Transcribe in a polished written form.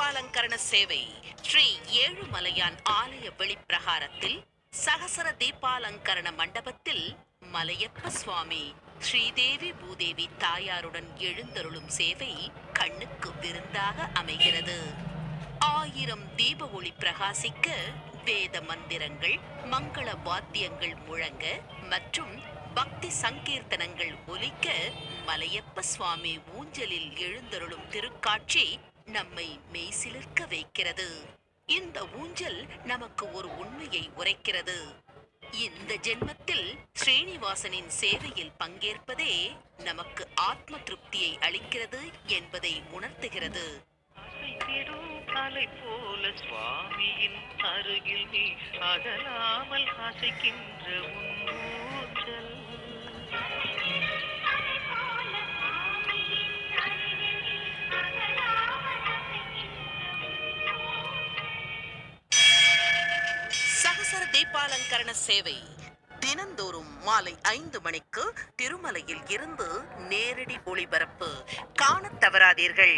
தீபாலங்கரண சேவை ஸ்ரீ ஏழுமலையான் ஆலய வெளிப்பிரகாரத்தில் சகசர தீபாலங்கரண மண்டபத்தில் மலையப்ப சுவாமி ஸ்ரீதேவி பூதேவி தாயாருடன் எழுந்தருளும் சேவை கண்ணுக்கு விருந்தாக அமைகிறது. 1000 தீப ஒளி பிரகாசிக்க, வேத மந்திரங்கள், மங்கள வாத்தியங்கள் முழங்க மற்றும் பக்தி சங்கீர்த்தனங்கள் ஒலிக்க மலையப்ப சுவாமி ஊஞ்சலில் எழுந்தருளும் திருக்காட்சி நம்மை மெய்சிலிர்க்க வைக்கிறது. இந்த ஊஞ்சல் நமக்கு ஒரு உண்மையை உரைக்கிறது. இந்த ஜென்மத்தில் ஸ்ரீனிவாசனின் சேவையில் பங்கேற்பதே நமக்கு ஆத்ம திருப்தியை அளிக்கிறது என்பதை உணர்த்துகிறது. போல சுவாமியின் அருகில் நீ அகலாமல் ஆசைக்கின்ற ஊஞ்சல். சகசர தீபாலங்கரண சேவை தினந்தோறும் மாலை 5 மணிக்கு திருமலையில் இருந்து நேரடி ஒளிபரப்பு காணத் தவறாதீர்கள்.